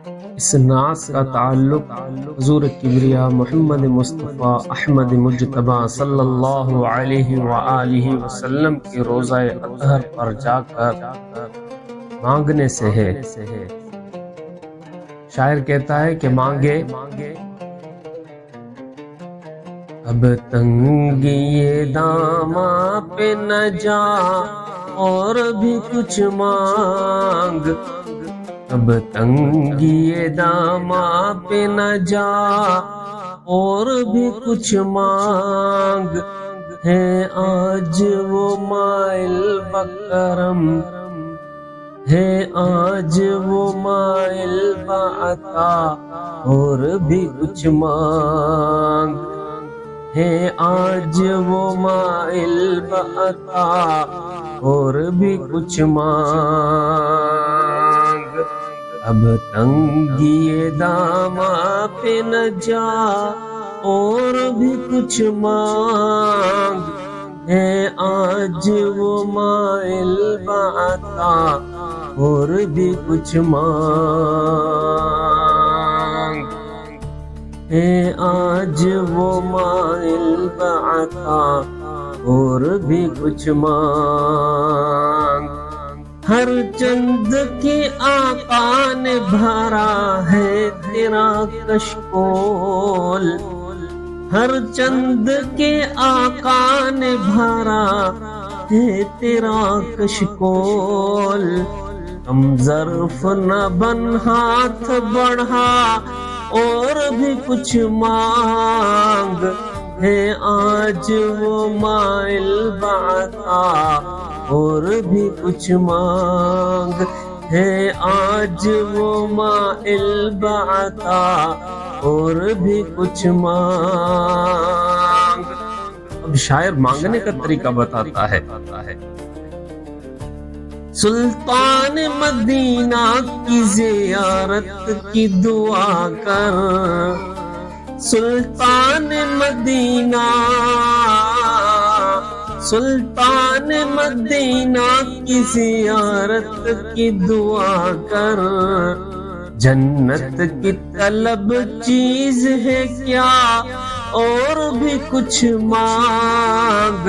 اس نعت کا تعلق حضور کبریا محمد مصطفیٰ احمد مجتبی صلی اللہ علیہ وآلہ وسلم کے روزہ اطہر پر جا کر مانگنے سے ہے۔ شاعر کہتا ہے کہ مانگے اب تنگی داماں پہ نہ جا اور بھی کچھ مانگ، اب تنگی داماں پہ نہ جا اور بھی کچھ مانگ، ہے آج وہ مائل بکرم، ہے آج وہ مائل بعطا اور بھی کچھ مانگ، ہے آج وہ مائل بعطا اور بھی کچھ مانگ، اب تنگی داماں پہ نہ جا اور بھی کچھ مانگ، ہے آج وہ مائل بعطا اور بھی کچھ مانگ، ہے آج وہ مائل بعطا اور بھی کچھ مانگ، ہر چند کے آقا نے بھرا ہے تیرا کشکول، ہر چند کے آقا نے بھرا ہے تیرا کشکول، کم ظرف نہ بن ہاتھ بڑھا اور بھی کچھ مانگ، ہے آج وہ مائل بعطا اور بھی کچھ مانگ، ہے آج وہ مائل بعطا اور بھی کچھ مانگ۔ اب شاعر مانگنے کا طریقہ بتاتا ہے، سلطان مدینہ کی زیارت کی دعا کر، سلطان مدینہ، سلطان مدینہ کی زیارت کی دعا کر، جنت کی طلب چیز ہے کیا اور بھی کچھ مانگ،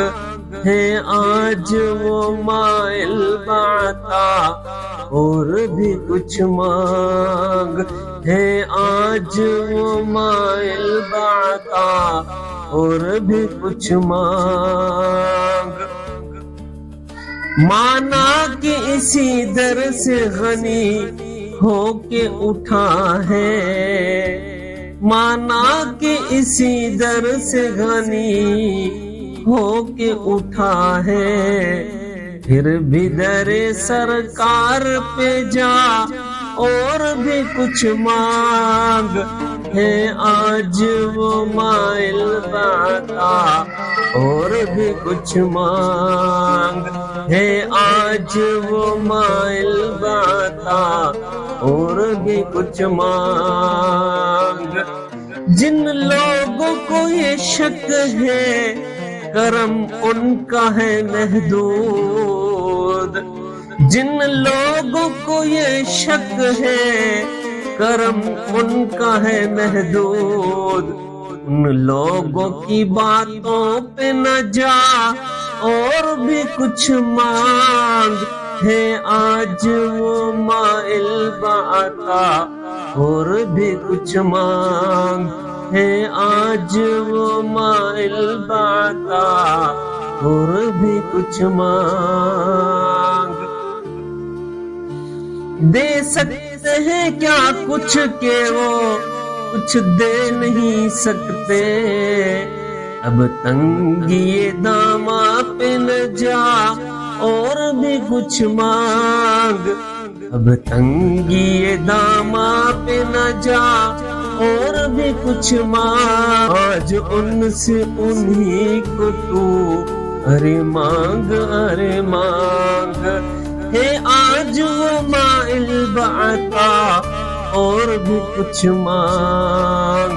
ہے آج وہ مائل بعطا اور بھی کچھ مانگ، ہے آج وہ مائل بعطا اور بھی کچھ مانگ، مانا کہ اسی در سے غنی ہو کے اٹھا ہے، مانا کہ اسی در سے غنی ہو کے اٹھا ہے، پھر بھی در سرکار پہ جا اور بھی کچھ مانگ، ہے آج وہ مائل بعطا اور بھی کچھ مانگ، ہے آج وہ مائل بعطا اور بھی کچھ مانگ، جن لوگوں کو یہ شک ہے کرم ان کا ہے محدود، جن لوگوں کو یہ شک ہے کرم ان کا ہے محدود، ان لوگوں کی باتوں پہ نہ جا اور بھی کچھ مانگ، ہے آج وہ مائل بعطا اور بھی کچھ مانگ، ہے آج وہ مائل بعطا اور بھی کچھ مانگ، دے سکتے ہیں کیا کچھ کہ وہ کچھ دے نہیں سکتے، اب تنگی داماں پہ نہ جا اور بھی کچھ مانگ، اب تنگی داماں پہ نہ جا اور بھی کچھ مانگ، آج ان سے انہی کو تو ارے مانگ ارے مانگ، ہے آج وہ مائل بعطا اور بھی کچھ مانگ،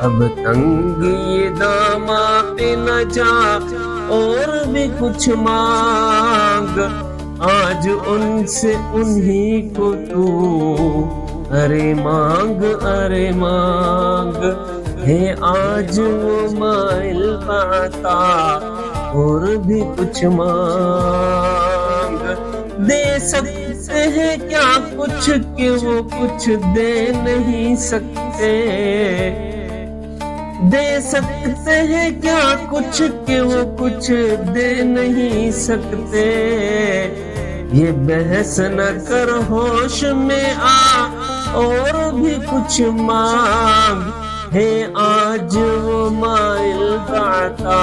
اب تنگی داماں پہ نہ جا اور بھی کچھ مانگ، آج ان سے انہی کو تو ارے مانگ ہے آج وہ مائل بتا، اور بھی کچھ مانگ۔ دے سکتے ہیں کیا کچھ کہ وہ کچھ دے نہیں سکتے، دے سکتے ہیں کیا کچھ کہ وہ کچھ دے نہیں سکتے۔ یہ بحث نہ کر، ہوش میں آ اور بھی کچھ مانگ ہے آج وہ مائل بتا،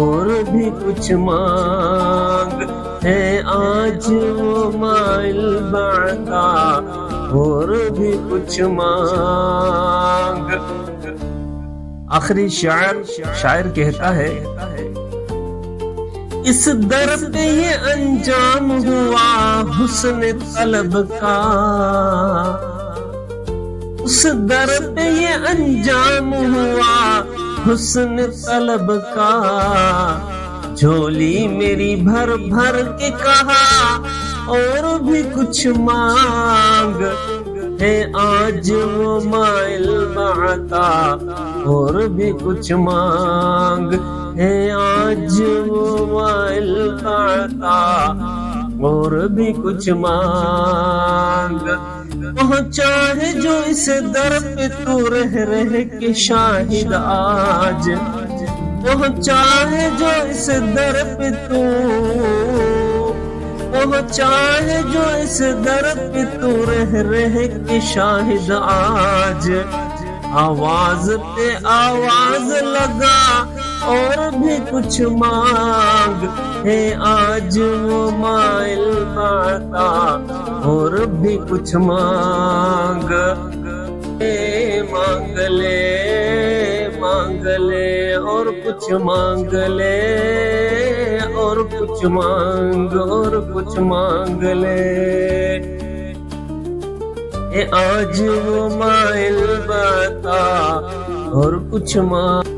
اور بھی کچھ مانگ ہے آج وہ مائل بتا، اور بھی کچھ مانگ۔ آخری شاعر کہتا ہے، اس در پہ یہ انجام ہوا حسن طلب کا، اس در پہ یہ انجام ہوا حسن طلب کا۔ جھولی میری بھر بھر کے کہا اور بھی کچھ مانگ ہے آج وہ مائل بتا، اور بھی کچھ مانگ ہے آج وہ مائل بتا، اور بھی کچھ مانگ۔ پہنچا ہے جو اس در پہ تو رہ کے شاہد آج، پہنچا ہے جو اس در پہ تو، پہنچا ہے جو اس در پہ تو رہ کے شاہد آج۔ آواز پہ آواز لگا اور بھی کچھ مانگ ہے آج وہ مائل بتا، اور بھی کچھ مانگ۔ مانگ لے مانگ لے اور کچھ مانگ لے، اور کچھ مانگ، اور کچھ مانگ لے۔ اے آج وہ مائل بتا اور کچھ مانگ۔